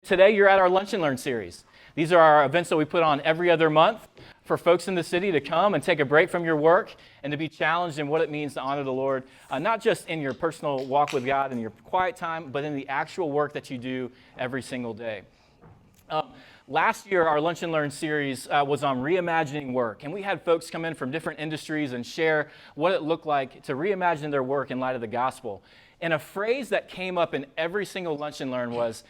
Today, you're at our Lunch and Learn series. These are our events that we put on every other month for folks in the city to come and take a break from your work and to be challenged in what it means to honor the Lord, not just in your personal walk with God and your quiet time, but in the actual work that you do every single day. Last year, our Lunch and Learn series was on reimagining work, and we had folks come in from different industries and share what it looked like to reimagine their work in light of the gospel. And a phrase that came up in every single Lunch and Learn was,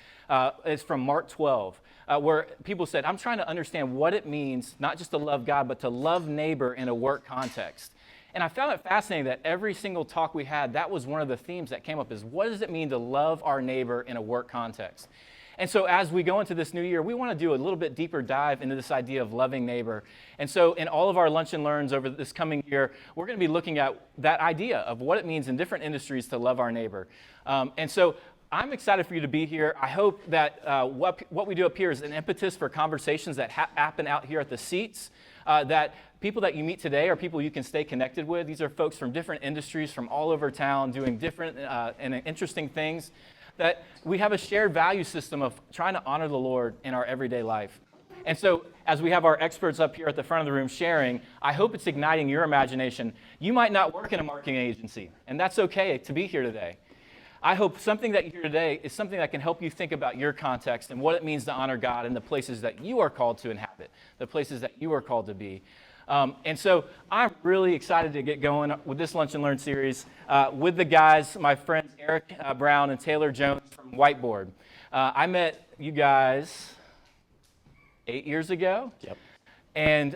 it's from Mark 12, where people said, I'm trying to understand what it means, not just to love God, but to love neighbor in a work context. And I found it fascinating that every single talk we had, that was one of the themes that came up is, what does it mean to love our neighbor in a work context? And so as we go into this new year, we want to do a little bit deeper dive into this idea of loving neighbor. And so in all of our Lunch and Learns over this coming year, we're going to be looking at that idea of what it means in different industries to love our neighbor. And so I'm excited for you to be here. I hope that what we do up here is an impetus for conversations that happen out here at the seats, that people that you meet today are people you can stay connected with. These are folks from different industries from all over town doing different and interesting things, that we have a shared value system of trying to honor the Lord in our everyday life. And so as we have our experts up here at the front of the room sharing, I hope it's igniting your imagination. You might not work in a marketing agency, and that's okay to be here today. I hope something that you hear today is something that can help you think about your context and what it means to honor God in the places that you are called to inhabit, the places that you are called to be. And so I'm really excited to get going with this Lunch and Learn series with the guys, my friends Eric Brown and Taylor Jones from Whiteboard. I met you guys 8 years ago. Yep. And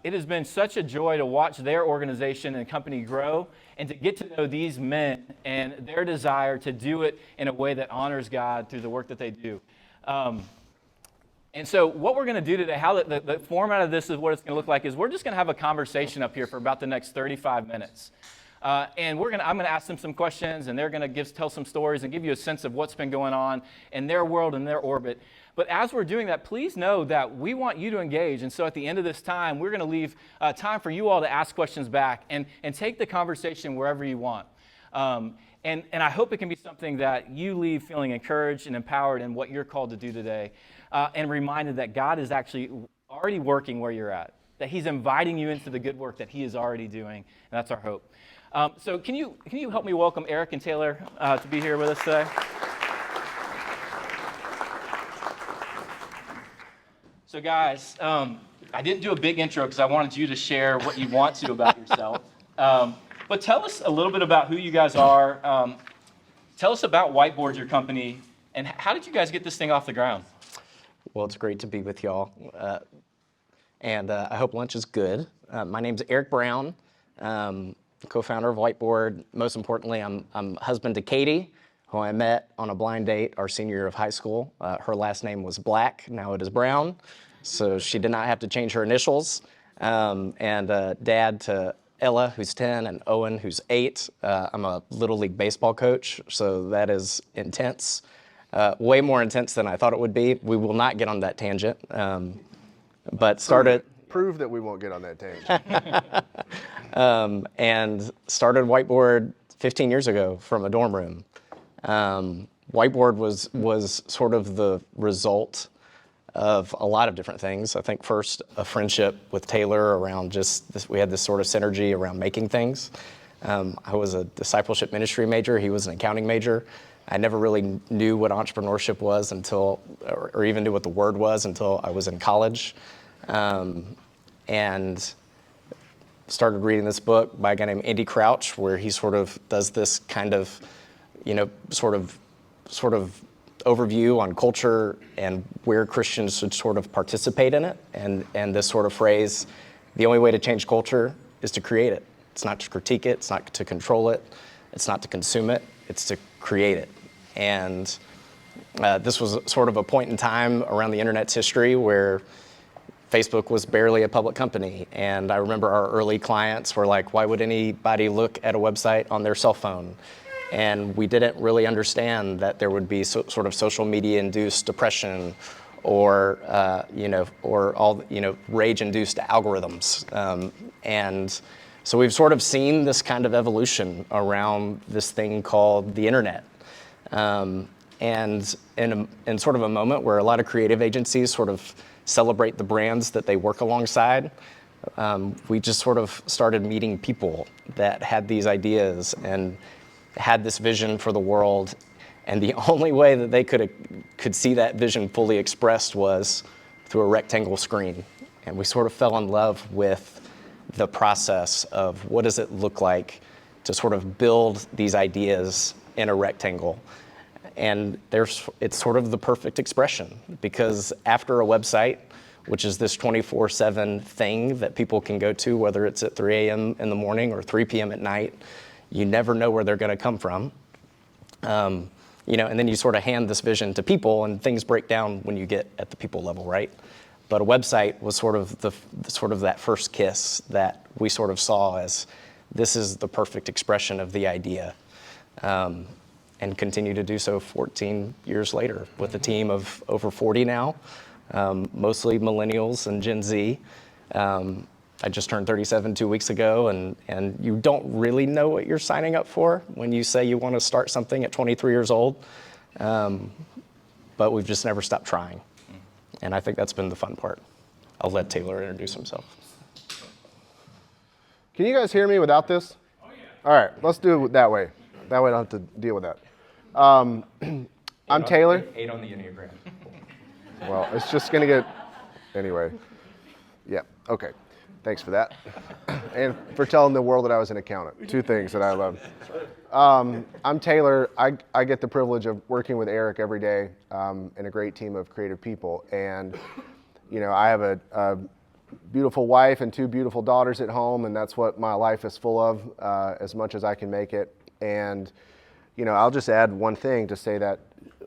it has been such a joy to watch their organization and company grow and to get to know these men and their desire to do it in a way that honors God through the work that they do. And so what we're going to do today, how the format of this is what it's going to look like, is we're just going to have a conversation up here for about the next 35 minutes. And I'm going to ask them some questions, and they're going to tell some stories and give you a sense of what's been going on in their world and their orbit. But as we're doing that, please know that we want you to engage. And so at the end of this time, we're going to leave time for you all to ask questions back and take the conversation wherever you want. And I hope it can be something that you leave feeling encouraged and empowered in what you're called to do today, and reminded that God is actually already working where you're at, that He's inviting you into the good work that He is already doing, and that's our hope. So can you help me welcome Eric and Taylor to be here with us today? So guys, I didn't do a big intro because I wanted you to share what you want to about yourself. But tell us a little bit about who you guys are. Tell us about Whiteboard, your company, and how did you guys get this thing off the ground? Well, it's great to be with y'all, and I hope lunch is good. My name's Eric Brown, co-founder of Whiteboard. Most importantly, I'm husband to Katie, who I met on a blind date our senior year of high school. Her last name was Black, now it is Brown, so she did not have to change her initials. And dad to Ella, who's 10, and Owen, who's 8. I'm a Little League baseball coach, so that is intense. Way more intense than I thought it would be. We will not get on that tangent, but started... Prove that we won't get on that tangent. And started Whiteboard 15 years ago from a dorm room. Whiteboard was sort of the result of a lot of different things. I think first a friendship with Taylor around just this, we had this sort of synergy around making things. I was a discipleship ministry major, he was an accounting major. I never really knew what entrepreneurship was until, or even knew what the word was until I was in college. And started reading this book by a guy named Andy Crouch, where he sort of does this kind of, sort of overview on culture and where Christians should sort of participate in it. And this sort of phrase, the only way to change culture is to create it. It's not to critique it, it's not to control it, it's not to consume it, it's to create it. And this was sort of a point in time around the internet's history where Facebook was barely a public company. And I remember our early clients were like, why would anybody look at a website on their cell phone? And we didn't really understand that there would be sort of social media induced depression or, rage-induced algorithms. And so we've sort of seen this kind of evolution around this thing called the internet. And in sort of a moment where a lot of creative agencies sort of celebrate the brands that they work alongside, we just sort of started meeting people that had these ideas and had this vision for the world. And the only way that they could see that vision fully expressed was through a rectangle screen. And we sort of fell in love with the process of what does it look like to sort of build these ideas in a rectangle. And it's sort of the perfect expression, because after a website, which is this 24/7 thing that people can go to, whether it's at 3 a.m. in the morning or 3 p.m. at night, you never know where they're going to come from. And then you sort of hand this vision to people, and things break down when you get at the people level, right? But a website was sort of that first kiss that we sort of saw as this is the perfect expression of the idea, and continue to do so 14 years later with a team of over 40 now, mostly millennials and Gen Z. I just turned 37 2 weeks ago, and you don't really know what you're signing up for when you say you want to start something at 23 years old, but we've just never stopped trying. And I think that's been the fun part. I'll let Taylor introduce himself. Can you guys hear me without this? Oh, yeah. All right, let's do it that way. That way I don't have to deal with that. I'm Taylor. 8 on the Enneagram. Well, it's just going to get, anyway. Yeah, okay. Thanks for that. And for telling the world that I was an accountant. 2 things that I love. I'm Taylor. I get the privilege of working with Eric every day in a great team of creative people. And, I have a beautiful wife and 2 beautiful daughters at home, and that's what my life is full of, as much as I can make it. And, I'll just add one thing to say that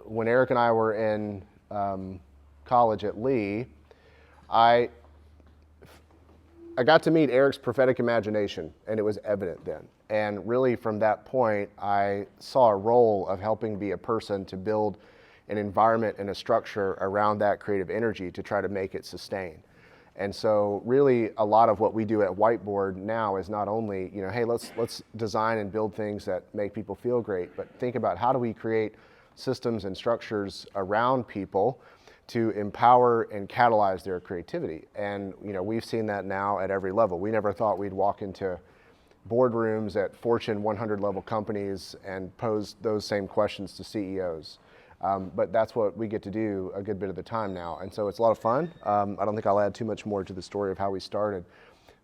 when Eric and I were in college at Lee, I got to meet Eric's prophetic imagination, and it was evident then. And really from that point, I saw a role of helping be a person to build an environment and a structure around that creative energy to try to make it sustain. And so really a lot of what we do at Whiteboard now is not only, hey, let's design and build things that make people feel great, but think about how do we create systems and structures around people to empower and catalyze their creativity. And we've seen that now at every level. We never thought we'd walk into boardrooms at Fortune 100 level companies and pose those same questions to CEOs. But that's what we get to do a good bit of the time now. And so it's a lot of fun. I don't think I'll add too much more to the story of how we started.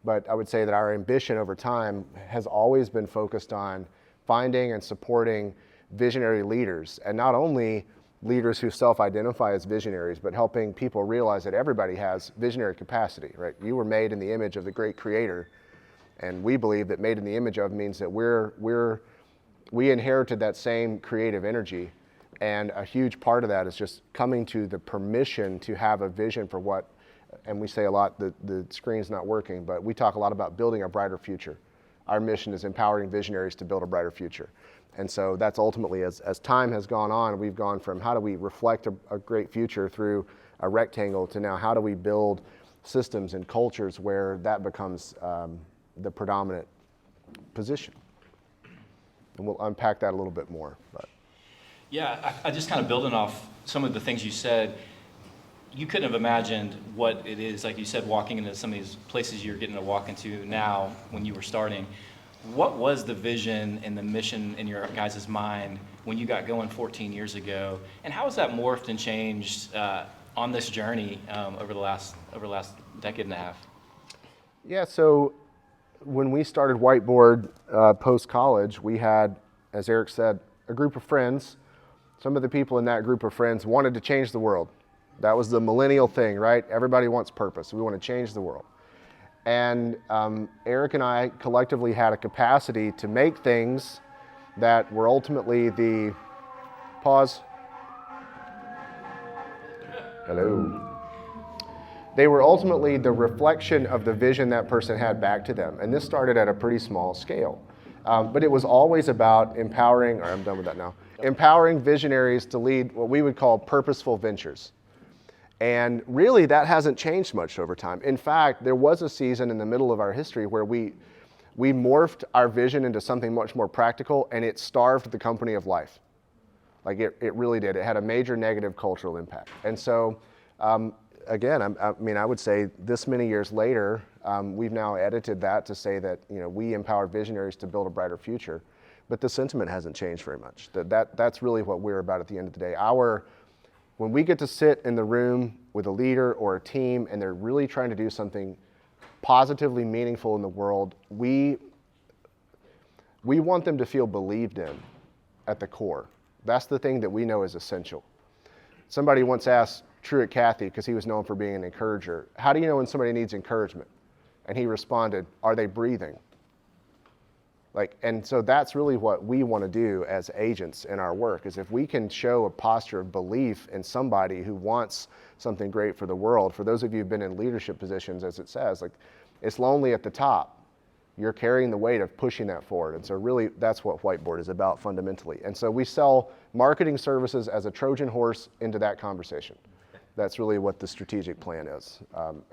But I would say that our ambition over time has always been focused on finding and supporting visionary leaders, and not only leaders who self-identify as visionaries, but helping people realize that everybody has visionary capacity, right? You were made in the image of the great creator, and we believe that made in the image of means that we inherited that same creative energy, and a huge part of that is just coming to the permission to have a vision for what, and we say a lot, the screen's not working, but we talk a lot about building a brighter future. Our mission is empowering visionaries to build a brighter future. And so that's ultimately, as time has gone on, we've gone from how do we reflect a great future through a rectangle to now how do we build systems and cultures where that becomes the predominant position. And we'll unpack that a little bit more. But. Yeah, I just kind of building off some of the things you said, you couldn't have imagined what it is, like you said, walking into some of these places you're getting to walk into now when you were starting. What was the vision and the mission in your guys' mind when you got going 14 years ago? And how has that morphed and changed on this journey over the last decade and a half? Yeah, so when we started Whiteboard post-college, we had, as Eric said, a group of friends. Some of the people in that group of friends wanted to change the world. That was the millennial thing, right? Everybody wants purpose. We want to change the world. And Eric and I collectively had a capacity to make things that were ultimately the, pause. Hello. They were ultimately the reflection of the vision that person had back to them. And this started at a pretty small scale. But it was always about empowering, or I'm done with that now, empowering visionaries to lead what we would call purposeful ventures. And really, that hasn't changed much over time. In fact, there was a season in the middle of our history where we morphed our vision into something much more practical, and it starved the company of life. Like it really did. It had a major negative cultural impact. And so, again, I would say this many years later, we've now edited that to say that, we empower visionaries to build a brighter future. But the sentiment hasn't changed very much. That's really what we're about at the end of the day. When we get to sit in the room with a leader or a team and they're really trying to do something positively meaningful in the world, we want them to feel believed in at the core. That's the thing that we know is essential. Somebody once asked Truett Cathy, because he was known for being an encourager, how do you know when somebody needs encouragement? And he responded, are they breathing? And so that's really what we want to do as agents in our work, is if we can show a posture of belief in somebody who wants something great for the world. For those of you who've been in leadership positions, as it says, it's lonely at the top. You're carrying the weight of pushing that forward. And so really that's what Whiteboard is about fundamentally. And so we sell marketing services as a Trojan horse into that conversation. That's really what the strategic plan is,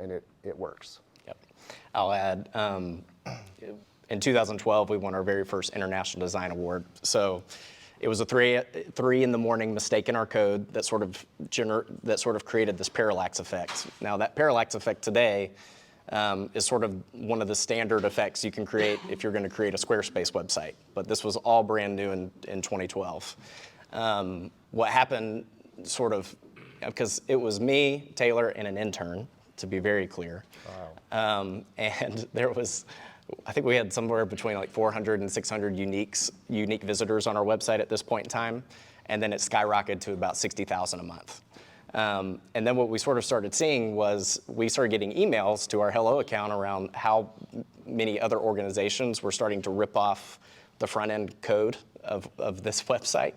and it works. Yep. I'll add, in 2012, we won our very first International Design Award. So it was a 3 a.m. mistake in our code that sort of created this parallax effect. Now that parallax effect today is sort of one of the standard effects you can create if you're going to create a Squarespace website. But this was all brand new in 2012. What happened because it was me, Taylor, and an intern, to be very clear. Wow. And there was, I think we had somewhere between 400 and 600 unique visitors on our website at this point in time. And then it skyrocketed to about 60,000 a month. And then what we sort of started seeing was we started getting emails to our Hello account around how many other organizations were starting to rip off the front-end code of this website.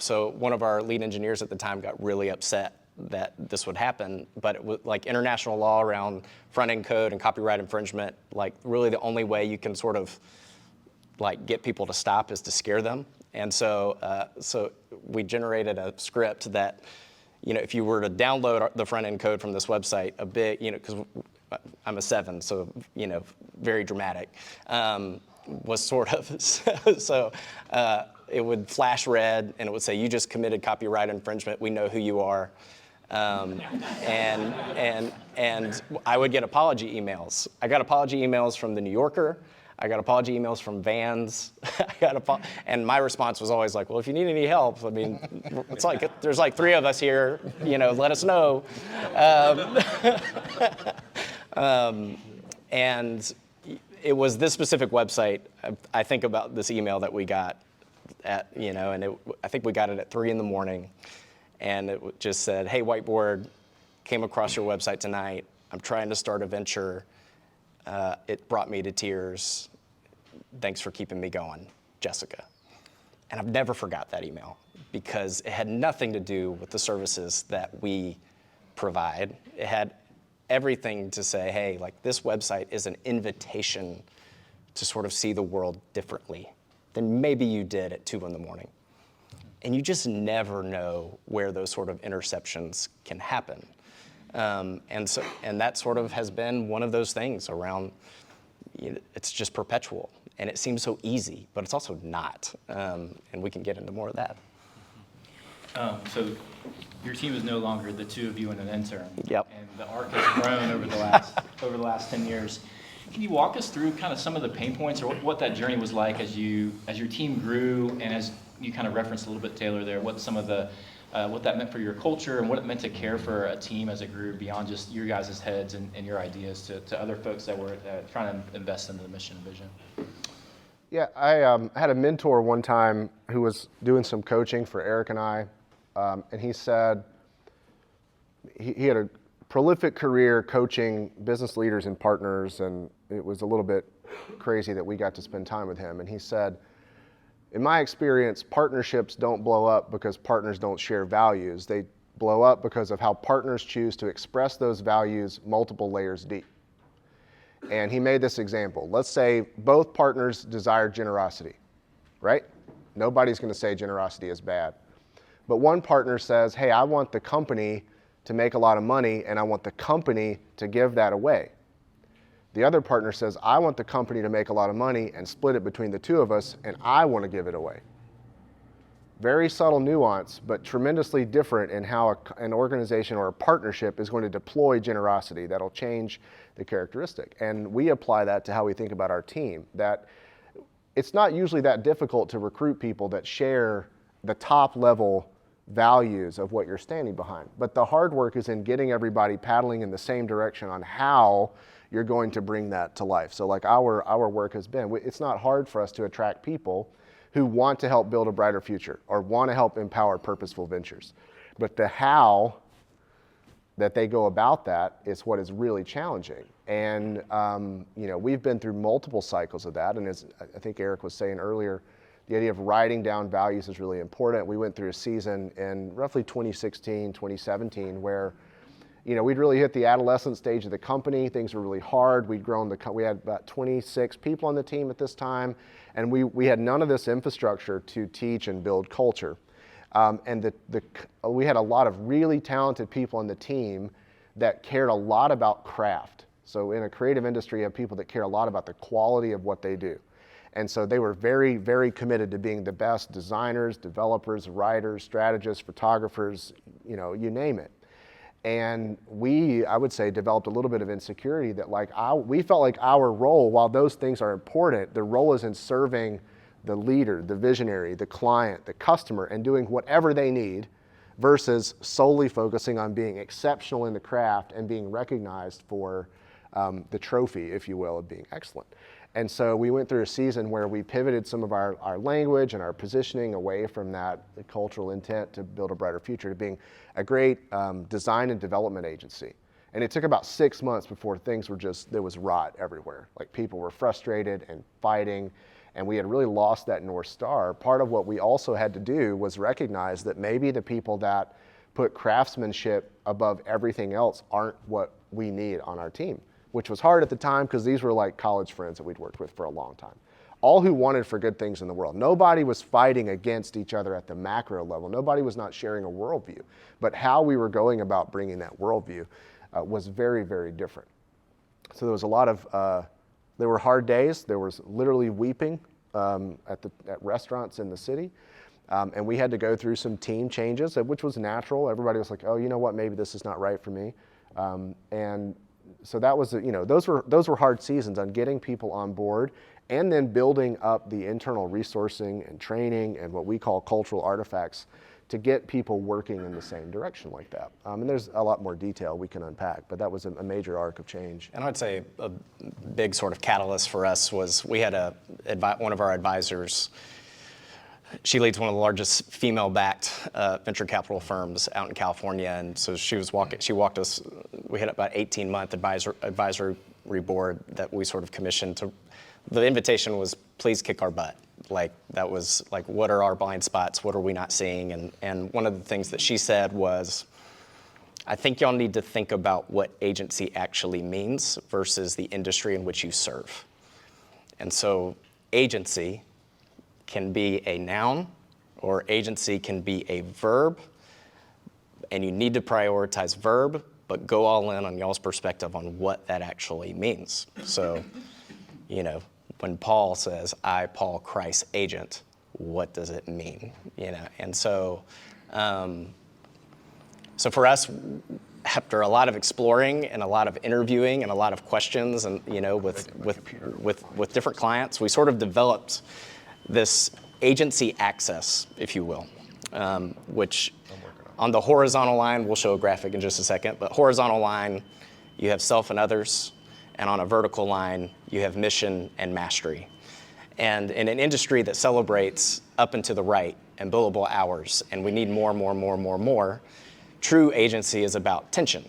So one of our lead engineers at the time got really upset that this would happen, but it was international law around front-end code and copyright infringement, really the only way you can sort of get people to stop is to scare them. And so we generated a script that, if you were to download the front-end code from this website, because I'm a 7, so, very dramatic, was sort of, so it would flash red and it would say, you just committed copyright infringement, we know who you are. And I would get apology emails. I got apology emails from the New Yorker. I got apology emails from Vans. And my response was always well, if you need any help, it's there's 3 of us here, let us know. And it was this specific website. I think about this email that we got I think we got it at 3 a.m. And it just said, hey, Whiteboard, came across your website tonight. I'm trying to start a venture. It brought me to tears. Thanks for keeping me going, Jessica. And I've never forgot that email because it had nothing to do with the services that we provide. It had everything to say, hey, this website is an invitation to sort of see the world differently than maybe you did at 2 a.m. And you just never know where those sort of interceptions can happen. And that sort of has been one of those things around, it's just perpetual. And it seems so easy, but it's also not. And we can get into more of that. So your team is no longer the 2 of you and an intern. Yep. And the arc has grown over the last 10 years. Can you walk us through kind of some of the pain points or what that journey was like as your team grew, and as you kind of referenced a little bit, Taylor, there, what some of the what that meant for your culture and what it meant to care for a team as it grew beyond just your guys' heads and your ideas to other folks that were trying to invest into the mission and vision? Yeah, I had a mentor one time who was doing some coaching for Eric and I, and he said he had a prolific career coaching business leaders and partners, and it was a little bit crazy that we got to spend time with him. And he said, in my experience, partnerships don't blow up because partners don't share values. They blow up because of how partners choose to express those values multiple layers deep. And he made this example. Let's say both partners desire generosity, right? Nobody's going to say generosity is bad. But one partner says, hey, I want the company to make a lot of money, and I want the company to give that away. The other partner says, I want the company to make a lot of money and split it between the 2 of us, and I want to give it away. Very subtle nuance, but tremendously different in how an organization or a partnership is going to deploy generosity. That'll change the characteristic. And we apply that to how we think about our team, that it's not usually that difficult to recruit people that share the top level values of what you're standing behind. But the hard work is in getting everybody paddling in the same direction on how you're going to bring that to life. So like our work has been, it's not hard for us to attract people who want to help build a brighter future or want to help empower purposeful ventures. But the how that they go about that is what is really challenging. And we've been through multiple cycles of that. And as I think Eric was saying earlier, the idea of writing down values is really important. We went through a season in roughly 2016, 2017, where we'd really hit the adolescent stage of the company. Things were really hard. We had about 26 people on the team at this time, and we had none of this infrastructure to teach and build culture. And we had a lot of really talented people on the team that cared a lot about craft. So in a creative industry, you have people that care a lot about the quality of what they do. And so they were very, very committed to being the best designers, developers, writers, strategists, photographers, you name it. And I would say, developed a little bit of insecurity that we felt like our role, while those things are important, the role is in serving the leader, the visionary, the client, the customer, and doing whatever they need versus solely focusing on being exceptional in the craft and being recognized for the trophy, if you will, of being excellent. And so we went through a season where we pivoted some of our language and our positioning away from that cultural intent to build a brighter future to being a great design and development agency. And it took about 6 months before things were there was rot everywhere. Like people were frustrated and fighting, and we had really lost that North Star. Part of what we also had to do was recognize that maybe the people that put craftsmanship above everything else aren't what we need on our team, which was hard at the time because these were like college friends that we'd worked with for a long time. All who wanted for good things in the world. Nobody was fighting against each other at the macro level. Nobody was not sharing a worldview. But how we were going about bringing that worldview was very, very different. So there was a lot of, there were hard days. There was literally weeping at restaurants in the city. And we had to go through some team changes, which was natural. Everybody was like, oh, you know what, maybe this is not right for me. And so that was, those were hard seasons on getting people on board and then building up the internal resourcing and training and what we call cultural artifacts to get people working in the same direction like that. And there's a lot more detail we can unpack, but that was a major arc of change. And I'd say a big sort of catalyst for us was we had one of our advisors. She leads one of the largest female-backed venture capital firms out in California, and so she walked us. We had about 18-month advisory board that we sort of commissioned to. The invitation was, please kick our butt. Like that was like, what are our blind spots? What are we not seeing? And one of the things that she said was, I think y'all need to think about what agency actually means versus the industry in which you serve. And so agency can be a noun or agency can be a verb, and you need to prioritize verb, but go all in on y'all's perspective on what that actually means. So, when Paul says, I, Paul, Christ's agent, what does it mean? And so, so for us, after a lot of exploring and a lot of interviewing and a lot of questions and, with different clients, we sort of developed this agency access, if you will, which on the horizontal line, we'll show a graphic in just a second, but horizontal line, you have self and others, and on a vertical line, you have mission and mastery. And in an industry that celebrates up and to the right and billable hours, and we need more, true agency is about tension.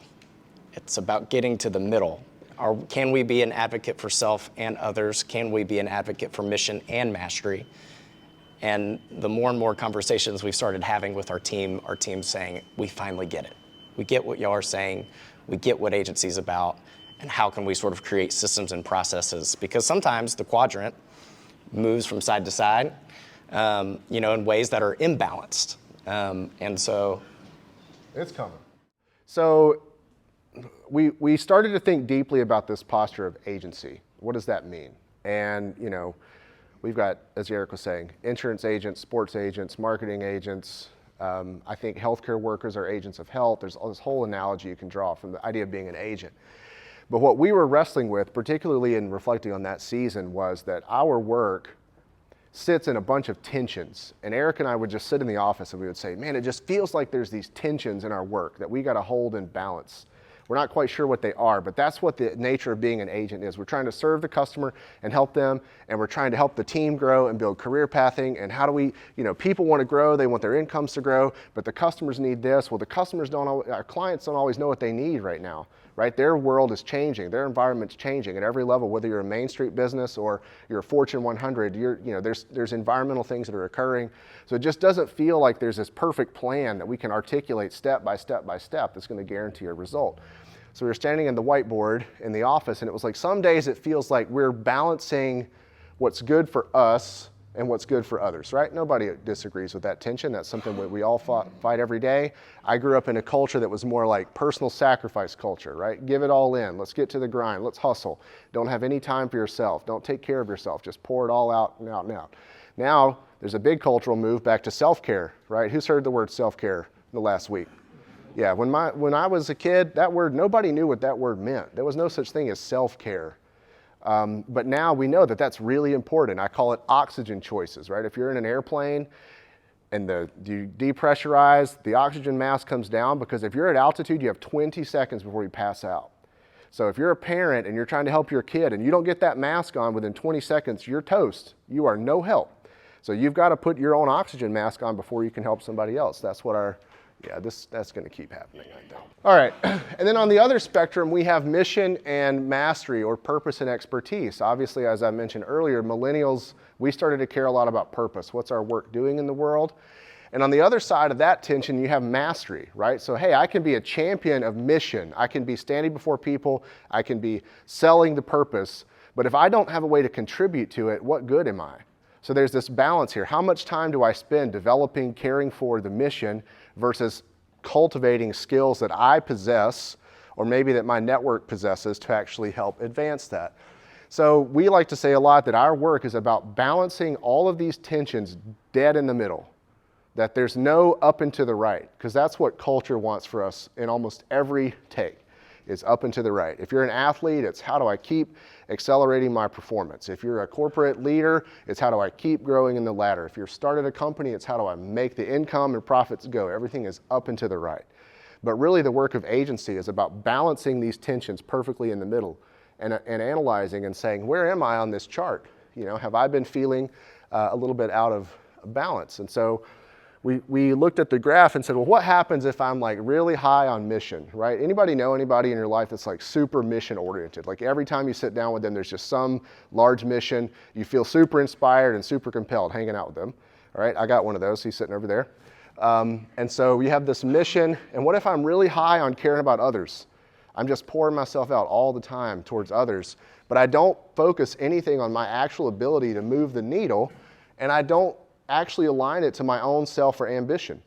It's about getting to the middle. Can we be an advocate for self and others? Can we be an advocate for mission and mastery? And the more and more conversations we've started having with our team saying, we finally get it. We get what y'all are saying. We get what agency's about. And how can we sort of create systems and processes? Because sometimes the quadrant moves from side to side, in ways that are imbalanced. And so... It's coming. So we started to think deeply about this posture of agency. What does that mean? And, We've got, as Eric was saying, insurance agents, sports agents, marketing agents. I think healthcare workers are agents of health. There's this whole analogy you can draw from the idea of being an agent. But what we were wrestling with, particularly in reflecting on that season, was that our work sits in a bunch of tensions. And Eric and I would just sit in the office and we would say, man, it just feels like there's these tensions in our work that we got to hold in balance. We're not quite sure what they are, but that's what the nature of being an agent is. We're trying to serve the customer and help them, and we're trying to help the team grow and build career pathing. And how do we, people want to grow, they want their incomes to grow, but the customers need this. Well, our clients don't always know what they need right now, right? Their world is changing, their environment's changing at every level, whether you're a Main Street business or you're a Fortune 100, there's environmental things that are occurring. So it just doesn't feel like there's this perfect plan that we can articulate step by step by step that's going to guarantee a result. So we were standing in the whiteboard in the office, and it was like some days it feels like we're balancing what's good for us and what's good for others, right? Nobody disagrees with that tension. That's something that we all fight every day. I grew up in a culture that was more like personal sacrifice culture, right? Give it all in. Let's get to the grind. Let's hustle. Don't have any time for yourself. Don't take care of yourself. Just pour it all out and out and out. Now, there's a big cultural move back to self-care, right? Who's heard the word self-care in the last week? Yeah, when I was a kid, that word, nobody knew what that word meant. There was no such thing as self-care. But now we know that that's really important. I call it oxygen choices, right? If you're in an airplane and you depressurize, the oxygen mask comes down, because if you're at altitude, you have 20 seconds before you pass out. So if you're a parent and you're trying to help your kid and you don't get that mask on within 20 seconds, you're toast. You are no help. So you've got to put your own oxygen mask on before you can help somebody else. That's what that's going to keep happening, I know. All right, and then on the other spectrum, we have mission and mastery, or purpose and expertise. Obviously, as I mentioned earlier, millennials, we started to care a lot about purpose. What's our work doing in the world? And on the other side of that tension, you have mastery, right? So, hey, I can be a champion of mission. I can be standing before people. I can be selling the purpose. But if I don't have a way to contribute to it, what good am I? So there's this balance here. How much time do I spend developing, caring for the mission versus cultivating skills that I possess, or maybe that my network possesses, to actually help advance that? So we like to say a lot that our work is about balancing all of these tensions dead in the middle, that there's no up and to the right, because that's what culture wants for us in almost every take, is up and to the right. If you're an athlete, it's how do I keep accelerating my performance? If you're a corporate leader, it's how do I keep growing in the ladder? If you're started a company, it's how do I make the income and profits go? Everything is up and to the right. But really the work of agency is about balancing these tensions perfectly in the middle and analyzing and saying, where am I on this chart? Have I been feeling a little bit out of balance? And so we looked at the graph and said, well, what happens if I'm like really high on mission, right? Anybody know anybody in your life that's like super mission oriented? Like every time you sit down with them, there's just some large mission. You feel super inspired and super compelled hanging out with them. All right, I got one of those. He's sitting over there. And so we have this mission. And what if I'm really high on caring about others? I'm just pouring myself out all the time towards others, but I don't focus anything on my actual ability to move the needle, and I don't actually align it to my own self or ambition.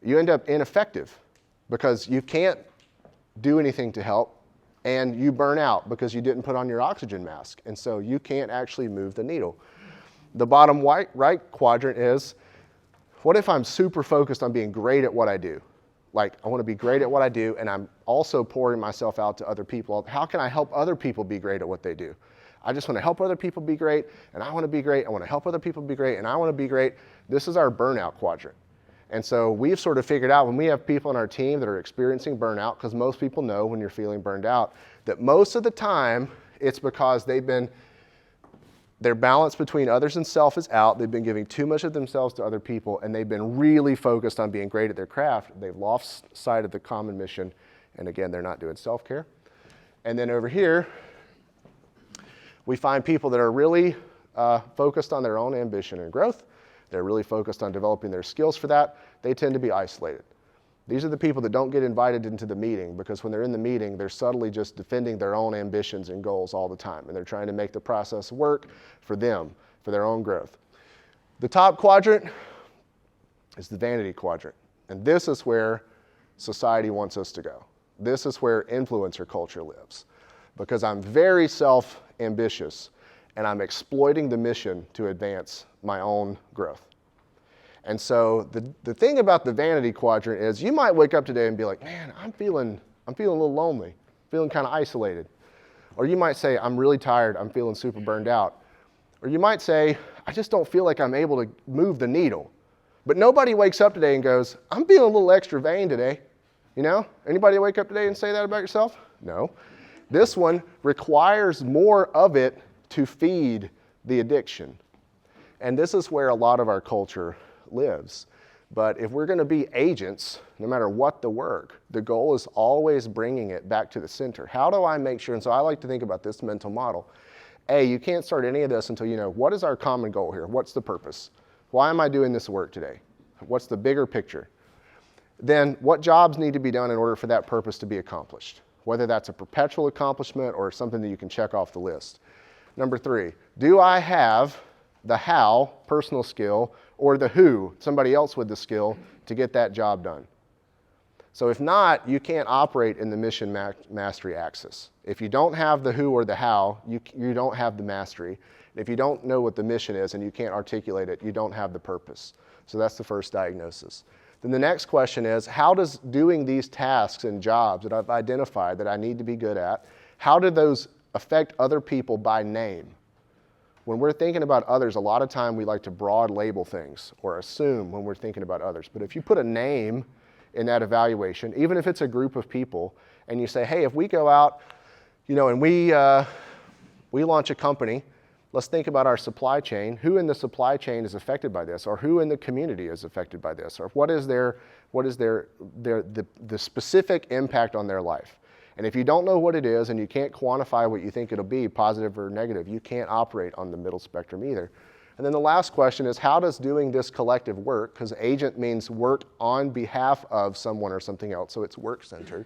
You end up ineffective because you can't do anything to help, and you burn out because you didn't put on your oxygen mask, and so you can't actually move the needle. The bottom right quadrant is, what if I'm super focused on being great at what I do? Like, I want to be great at what I do, and I'm also pouring myself out to other people. How can I help other people be great at what they do? I just want to help other people be great, and I want to be great. I want to help other people be great, and I want to be great. This is our burnout quadrant. And so we've sort of figured out when we have people on our team that are experiencing burnout, because most people know when you're feeling burned out, that most of the time it's because their balance between others and self is out. They've been giving too much of themselves to other people, and they've been really focused on being great at their craft. They've lost sight of the common mission, and again, they're not doing self-care. And then over here, we find people that are really focused on their own ambition and growth. They're really focused on developing their skills for that. They tend to be isolated. These are the people that don't get invited into the meeting, because when they're in the meeting, they're subtly just defending their own ambitions and goals all the time, and they're trying to make the process work for them, for their own growth. The top quadrant is the vanity quadrant, and this is where society wants us to go. This is where influencer culture lives, because I'm very self-ambitious, and I'm exploiting the mission to advance my own growth. And so the thing about the vanity quadrant is you might wake up today and be like, man, I'm feeling a little lonely, feeling kind of isolated. Or you might say, I'm really tired, I'm feeling super burned out. Or you might say, I just don't feel like I'm able to move the needle. But nobody wakes up today and goes, I'm feeling a little extra vain today. You know? Anybody wake up today and say that about yourself? No. This one requires more of it to feed the addiction. And this is where a lot of our culture lives. But if we're going to be agents, no matter what the work, the goal is always bringing it back to the center. How do I make sure? And so I like to think about this mental model. You can't start any of this until you know, what is our common goal here? What's the purpose? Why am I doing this work today? What's the bigger picture? Then what jobs need to be done in order for that purpose to be accomplished? Whether that's a perpetual accomplishment or something that you can check off the list. Number 3, do I have the how, personal skill, or the who, somebody else with the skill, to get that job done? So if not, you can't operate in the mission mastery axis. If you don't have the who or the how, you don't have the mastery. If you don't know what the mission is and you can't articulate it, you don't have the purpose. So that's the first diagnosis. Then the next question is, how does doing these tasks and jobs that I've identified that I need to be good at, how do those affect other people by name? When we're thinking about others, a lot of time we like to broad label things or assume when we're thinking about others. But if you put a name in that evaluation, even if it's a group of people, and you say, hey, if we go out, and we launch a company, let's think about our supply chain. Who in the supply chain is affected by this, or who in the community is affected by this, or what is the specific impact on their life? And if you don't know what it is and you can't quantify what you think it'll be, positive or negative, you can't operate on the middle spectrum either. And then the last question is, how does doing this collective work, because agent means work on behalf of someone or something else, so it's work-centered.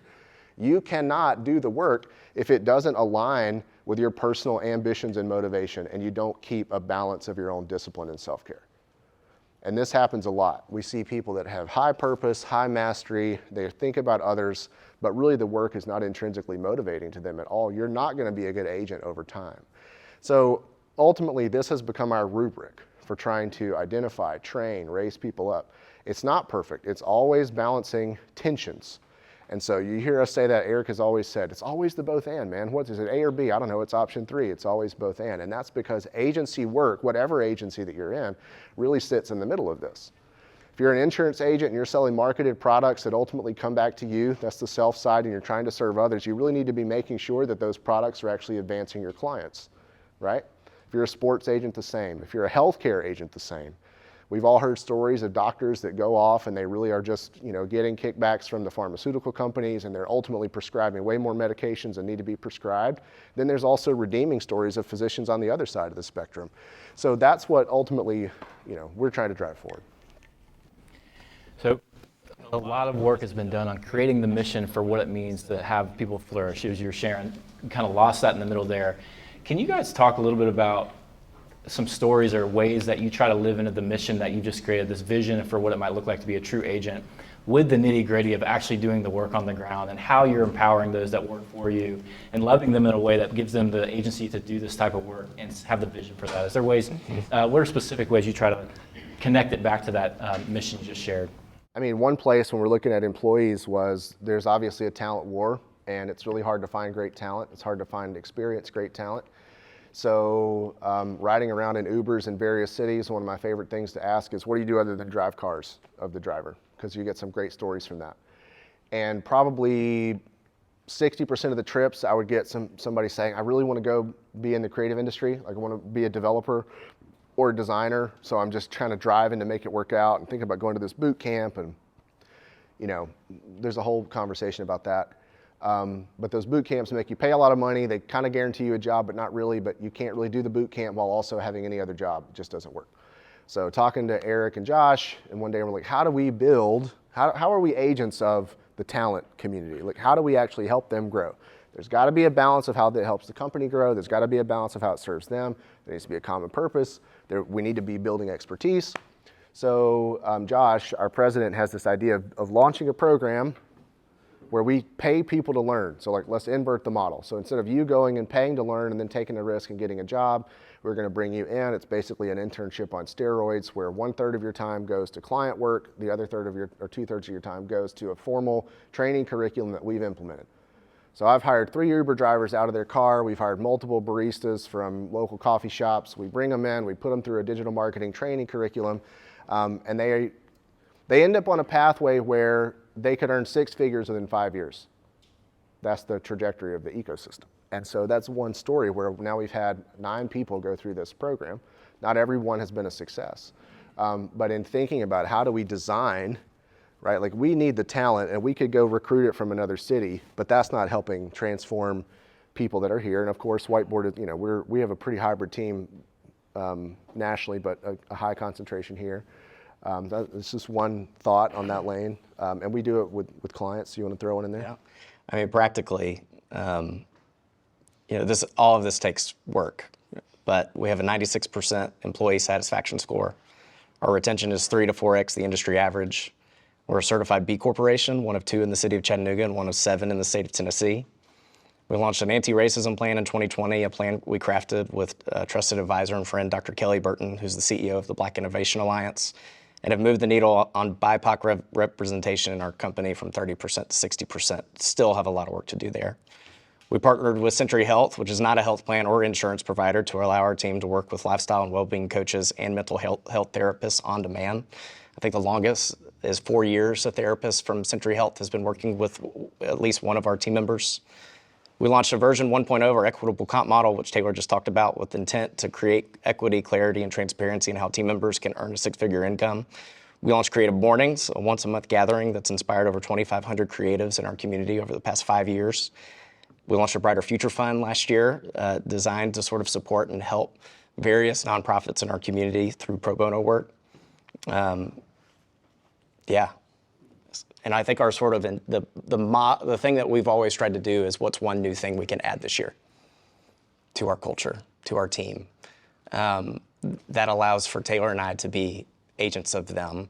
You cannot do the work if it doesn't align with your personal ambitions and motivation, and you don't keep a balance of your own discipline and self-care. And this happens a lot. We see people that have high purpose, high mastery, they think about others, but really the work is not intrinsically motivating to them at all. You're not going to be a good agent over time. So ultimately, this has become our rubric for trying to identify, train, raise people up. It's not perfect. It's always balancing tensions. And so you hear us say that. Eric has always said, it's always the both and, man. What is it, A or B? I don't know. It's option 3. It's always both and. And that's because agency work, whatever agency that you're in, really sits in the middle of this. If you're an insurance agent and you're selling marketed products that ultimately come back to you, that's the self side, and you're trying to serve others, you really need to be making sure that those products are actually advancing your clients, right? If you're a sports agent, the same. If you're a healthcare agent, the same. We've all heard stories of doctors that go off and they really are just, getting kickbacks from the pharmaceutical companies, and they're ultimately prescribing way more medications than need to be prescribed. Then there's also redeeming stories of physicians on the other side of the spectrum. So that's what ultimately, we're trying to drive forward. So a lot of work has been done on creating the mission for what it means to have people flourish. As you're sharing, you kind of lost that in the middle there. Can you guys talk a little bit about some stories or ways that you try to live into the mission that you just created, this vision for what it might look like to be a true agent, with the nitty-gritty of actually doing the work on the ground, and how you're empowering those that work for you and loving them in a way that gives them the agency to do this type of work and have the vision for that? Is there ways, what are specific ways you try to connect it back to that mission you just shared? I mean, one place when we're looking at employees was there's obviously a talent war, and it's really hard to find great talent. It's hard to find experienced great talent. So riding around in Ubers in various cities, one of my favorite things to ask is, what do you do other than drive cars of the driver? Because you get some great stories from that. And probably 60% of the trips, I would get somebody saying, I really want to go be in the creative industry. Like, I want to be a developer or a designer. So I'm just trying to drive in to make it work out and think about going to this boot camp. And, there's a whole conversation about that. But those boot camps make you pay a lot of money. They kind of guarantee you a job, but not really. But you can't really do the boot camp while also having any other job. It just doesn't work. So talking to Eric and Josh, and one day we're like, how do we build, how are we agents of the talent community? Like, how do we actually help them grow? There's got to be a balance of how that helps the company grow. There's got to be a balance of how it serves them. There needs to be a common purpose. We need to be building expertise. So Josh, our president, has this idea of launching a program where we pay people to learn. So like, let's invert the model. So instead of you going and paying to learn and then taking a risk and getting a job, we're going to bring you in. It's basically an internship on steroids, where 1/3 of your time goes to client work, the other third of your, or 2/3 of your time goes to a formal training curriculum that we've implemented. So I've hired 3 Uber drivers out of their car. We've hired multiple baristas from local coffee shops. We bring them in, we put them through a digital marketing training curriculum, and they end up on a pathway where they could earn 6 figures within 5 years. That's the trajectory of the ecosystem. And so that's one story where now we've had 9 people go through this program. Not everyone has been a success. But in thinking about how do we design, right? Like, we need the talent and we could go recruit it from another city, but that's not helping transform people that are here. And of course, Whiteboard, you know, we have a pretty hybrid team nationally, but a high concentration here. That's just one thought on that lane. And we do it with clients. So you want to throw one in there? Yeah. I mean, practically, you know, all of this takes work, but we have a 96% employee satisfaction score. Our retention is 3 to 4x the industry average. We're a certified B Corporation, one of 2 in the city of Chattanooga and one of 7 in the state of Tennessee. We launched an anti-racism plan in 2020, a plan we crafted with a trusted advisor and friend, Dr. Kelly Burton, who's the CEO of the Black Innovation Alliance, and have moved the needle on BIPOC representation in our company from 30% to 60%. Still have a lot of work to do there. We partnered with Century Health, which is not a health plan or insurance provider, to allow our team to work with lifestyle and well-being coaches and mental health therapists on demand. I think the longest is 4 years a therapist from Century Health has been working with at least one of our team members. We launched a version 1.0 of our equitable comp model, which Taylor just talked about, with intent to create equity, clarity, and transparency in how team members can earn a 6-figure income. We launched Creative Mornings, a once-a-month gathering that's inspired over 2,500 creatives in our community over the past 5 years. We launched a Brighter Future Fund last year, designed to sort of support and help various nonprofits in our community through pro bono work. Yeah. And I think our sort of the thing that we've always tried to do is, what's one new thing we can add this year to our culture, to our team, that allows for Taylor and I to be agents of them,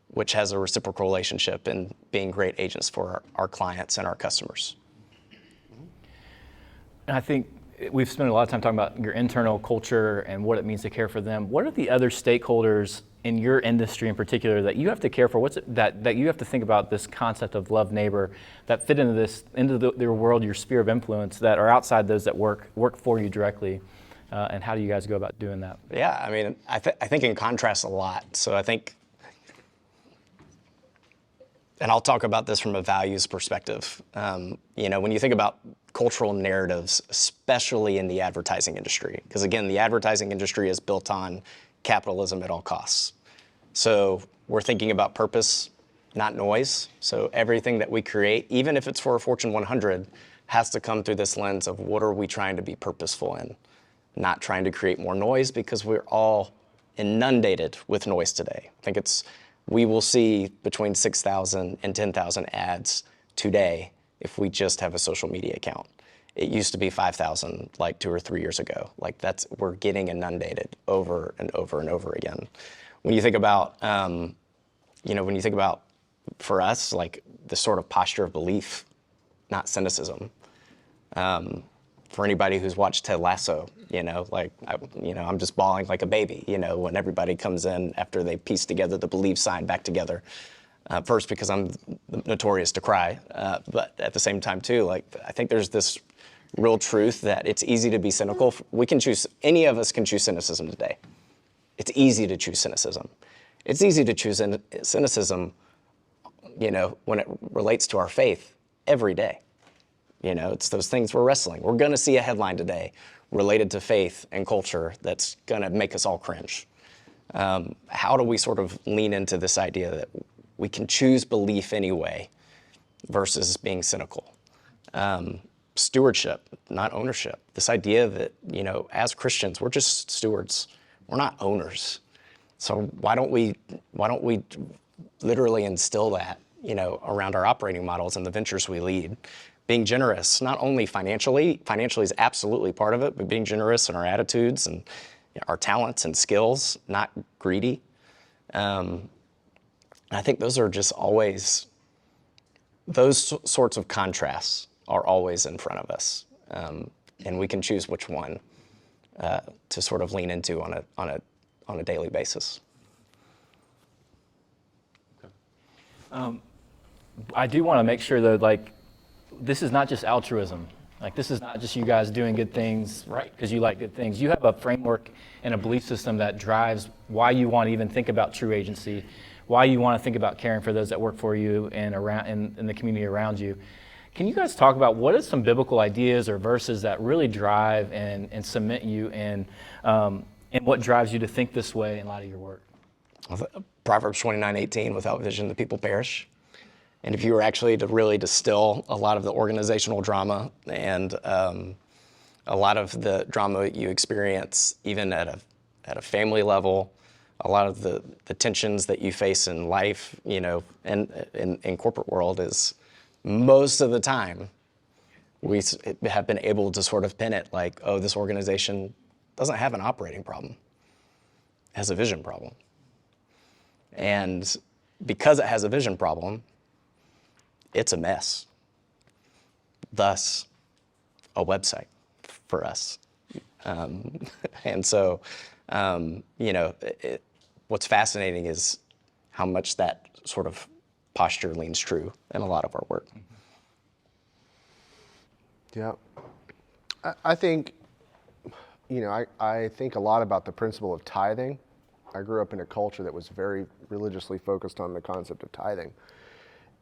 which has a reciprocal relationship in being great agents for our clients and our customers. And I think we've spent a lot of time talking about your internal culture and what it means to care for them. What are the other stakeholders in your industry in particular that you have to care for? That you have to think about this concept of love neighbor that fit into their world, your sphere of influence, that are outside those that work for you directly? And how do you guys go about doing that? Yeah, I mean, I think in contrast a lot. So I think, and I'll talk about this from a values perspective. You know, when you think about cultural narratives, especially in the advertising industry, because again, the advertising industry is built on capitalism at all costs. So we're thinking about purpose, not noise. So everything that we create, even if it's for a Fortune 100, has to come through this lens of what are we trying to be purposeful in, not trying to create more noise, because we're all inundated with noise today. I think we will see between 6,000 and 10,000 ads today if we just have a social media account. It used to be 5,000 like 2 or 3 years ago. Like we're getting inundated over and over and over again. When you think about, for us, like the sort of posture of belief, not cynicism. For anybody who's watched Ted Lasso, I'm just bawling like a baby, when everybody comes in after they piece together the believe sign back together. First, because I'm notorious to cry, but at the same time too, I think there's this real truth that it's easy to be cynical. Any of us can choose cynicism today. It's easy to choose cynicism. It's easy to choose cynicism, when it relates to our faith every day. It's those things we're wrestling. We're going to see a headline today related to faith and culture that's going to make us all cringe. How do we sort of lean into this idea that we can choose belief anyway versus being cynical? Stewardship, not ownership. This idea that, as Christians, we're just stewards. We're not owners. So why don't we literally instill that, around our operating models and the ventures we lead? Being generous, not only financially is absolutely part of it, but being generous in our attitudes and our talents and skills, not greedy. I think those are just always those sorts of contrasts are always in front of us, and we can choose which one to sort of lean into on a daily basis. I do want to make sure though, like, this is not just altruism. Like, this is not just you guys doing good things, right, because you like good things. You have a framework and a belief system that drives why you want to even think about true agency, why you want to think about caring for those that work for you and around in the community around you. Can you guys talk about what are some biblical ideas or verses that really drive and cement you and what drives you to think this way in light of your work? Proverbs 29:18, without vision, the people perish. And if you were actually to really distill a lot of the organizational drama and a lot of the drama you experience, even at a family level, a lot of the tensions that you face in life, you know, and in corporate world, is most of the time we have been able to sort of pin it like, oh, this organization doesn't have an operating problem, it has a vision problem. And because it has a vision problem, it's a mess. Thus, a website for us. And so, you know, what's fascinating is how much that sort of posture leans true in a lot of our work. Yeah. I think, you know, I think a lot about the principle of tithing. I grew up in a culture that was very religiously focused on the concept of tithing.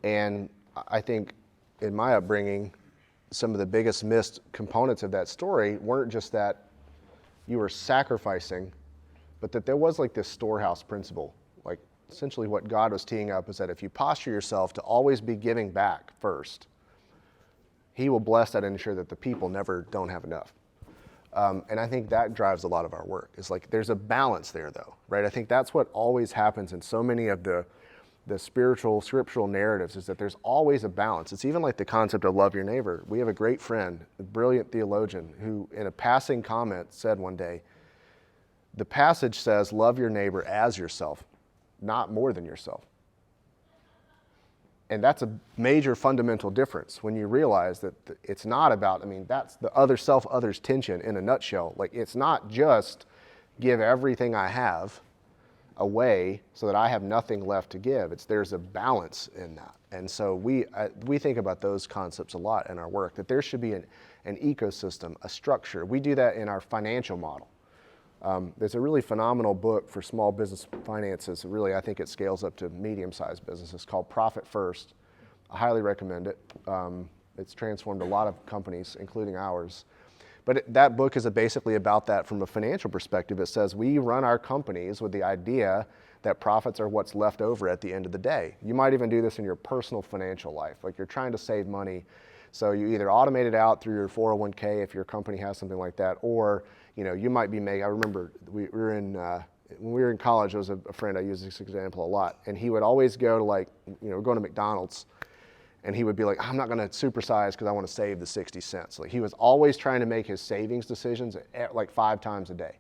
And I think in my upbringing, some of the biggest missed components of that story weren't just that you were sacrificing, but that there was like this storehouse principle. Like, essentially what God was teeing up is that if you posture yourself to always be giving back first, He will bless that and ensure that the people never don't have enough. And I think that drives a lot of our work. It's like there's a balance there, though, right? I think that's what always happens in so many of the spiritual, scriptural narratives, is that there's always a balance. It's even like the concept of love your neighbor. We have a great friend, a brilliant theologian, who in a passing comment said one day, the passage says, love your neighbor as yourself, not more than yourself. And that's a major fundamental difference when you realize that it's not about, I mean, that's the other self, others tension in a nutshell. Like, it's not just give everything I have away so that I have nothing left to give. There's a balance in that. And so we think about those concepts a lot in our work, that there should be an ecosystem, a structure. We do that in our financial model. There's a really phenomenal book for small business finances. Really, I think it scales up to medium-sized businesses, called Profit First. I highly recommend it. It's transformed a lot of companies, including ours. But that book is basically about that from a financial perspective. It says we run our companies with the idea that profits are what's left over at the end of the day. You might even do this in your personal financial life. Like, you're trying to save money, so you either automate it out through your 401k if your company has something like that, or you know, you might be making. I remember when we were in college, there was a friend, I use this example a lot, and he would always go to, like, you know, going to McDonald's, and he would be like, I'm not going to supersize because I want to save the 60 cents. Like, he was always trying to make his savings decisions like 5 times a day.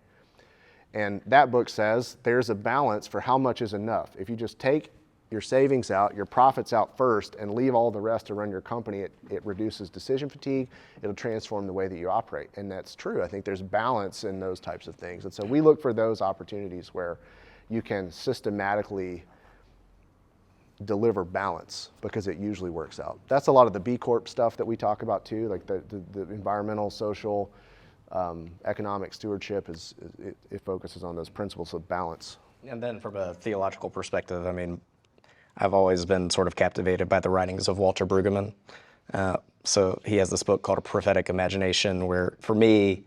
And that book says there's a balance for how much is enough. If you just take your savings out, your profits out first, and leave all the rest to run your company, it reduces decision fatigue. It'll transform the way that you operate. And that's true. I think there's balance in those types of things. And so we look for those opportunities where you can systematically deliver balance, because it usually works out. That's a lot of the B Corp stuff that we talk about too, like the environmental, social, economic stewardship it focuses on those principles of balance. And then from a theological perspective, I mean, I've always been sort of captivated by the writings of Walter Brueggemann. So he has this book called A Prophetic Imagination, where for me,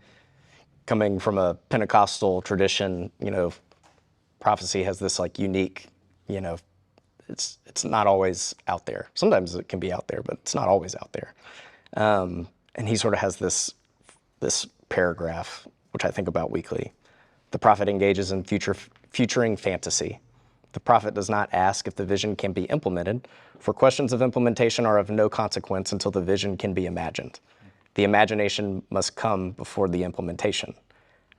coming from a Pentecostal tradition, you know, prophecy has this like unique, you know, it's not always out there. Sometimes it can be out there, but it's not always out there. And he sort of has this paragraph, which I think about weekly. The prophet engages in futuring fantasy. The prophet does not ask if the vision can be implemented, for questions of implementation are of no consequence until the vision can be imagined. The imagination must come before the implementation.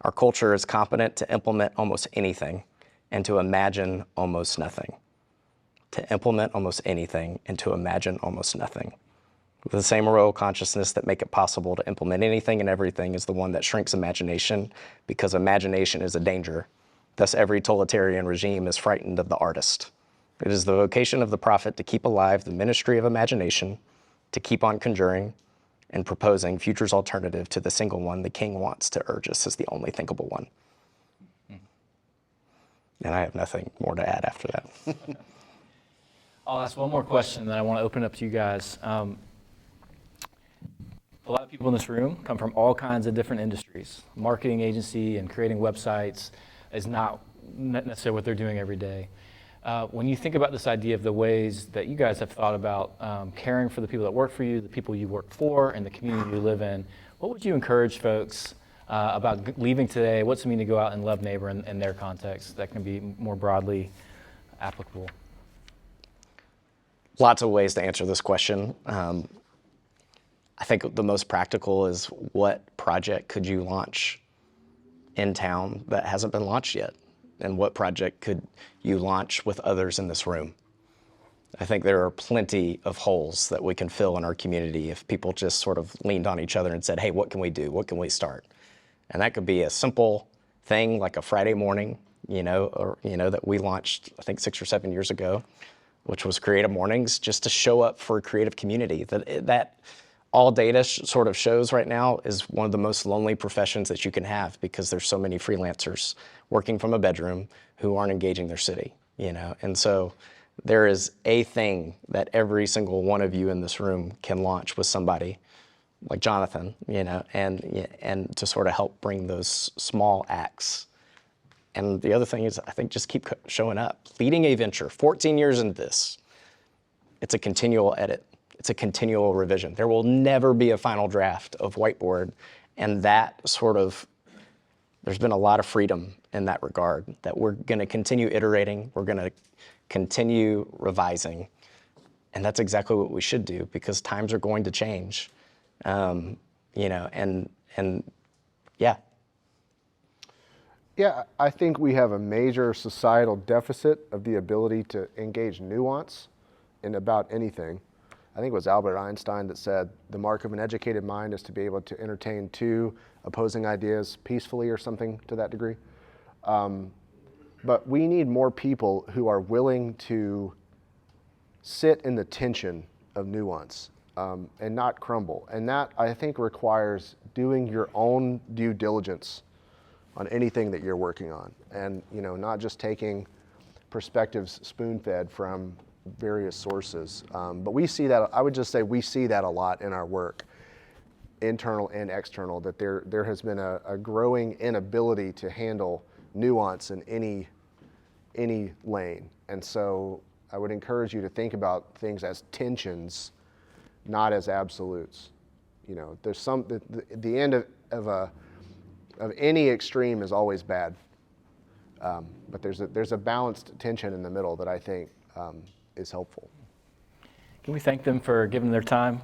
Our culture is competent to implement almost anything and to imagine almost nothing. to implement almost anything, and to imagine almost nothing. With the same royal consciousness that make it possible to implement anything and everything is the one that shrinks imagination, because imagination is a danger. Thus, every totalitarian regime is frightened of the artist. It is the vocation of the prophet to keep alive the ministry of imagination, to keep on conjuring and proposing future's alternative to the single one the king wants to urge us as the only thinkable one. And I have nothing more to add after that. I'll ask one more question, and then I want to open it up to you guys. A lot of people in this room come from all kinds of different industries. Marketing agency and creating websites is not necessarily what they're doing every day. When you think about this idea of the ways that you guys have thought about caring for the people that work for you, the people you work for, and the community you live in, what would you encourage folks about leaving today? What's it mean to go out and love neighbor in their context that can be more broadly applicable? Lots of ways to answer this question. I think the most practical is, what project could you launch in town that hasn't been launched yet? And what project could you launch with others in this room? I think there are plenty of holes that we can fill in our community if people just sort of leaned on each other and said, hey, what can we do? What can we start? And that could be a simple thing like a Friday morning, that we launched, I think 6 or 7 years ago, which was Creative Mornings, just to show up for a creative community. That all data sort of shows right now is one of the most lonely professions that you can have, because there's so many freelancers working from a bedroom who aren't engaging their city, And so there is a thing that every single one of you in this room can launch with somebody like Jonathan, and to sort of help bring those small acts. And the other thing is, I think, just keep showing up. Leading a venture, 14 years into this, it's a continual edit. It's a continual revision. There will never be a final draft of Whiteboard, and there's been a lot of freedom in that regard, that we're going to continue iterating, we're going to continue revising, and that's exactly what we should do, because times are going to change, and yeah. Yeah, I think we have a major societal deficit of the ability to engage nuance in about anything. I think it was Albert Einstein that said the mark of an educated mind is to be able to entertain two opposing ideas peacefully, or something to that degree. But we need more people who are willing to sit in the tension of nuance and not crumble. And that, I think, requires doing your own due diligence on anything that you're working on, and not just taking perspectives spoon-fed from various sources. But we see that, I would just say we see that a lot in our work, internal and external, that there has been a growing inability to handle nuance in any lane. And so I would encourage you to think about things as tensions, not as absolutes. There's the end of any extreme is always bad. But there's a balanced tension in the middle that I think is helpful. Can we thank them for giving their time?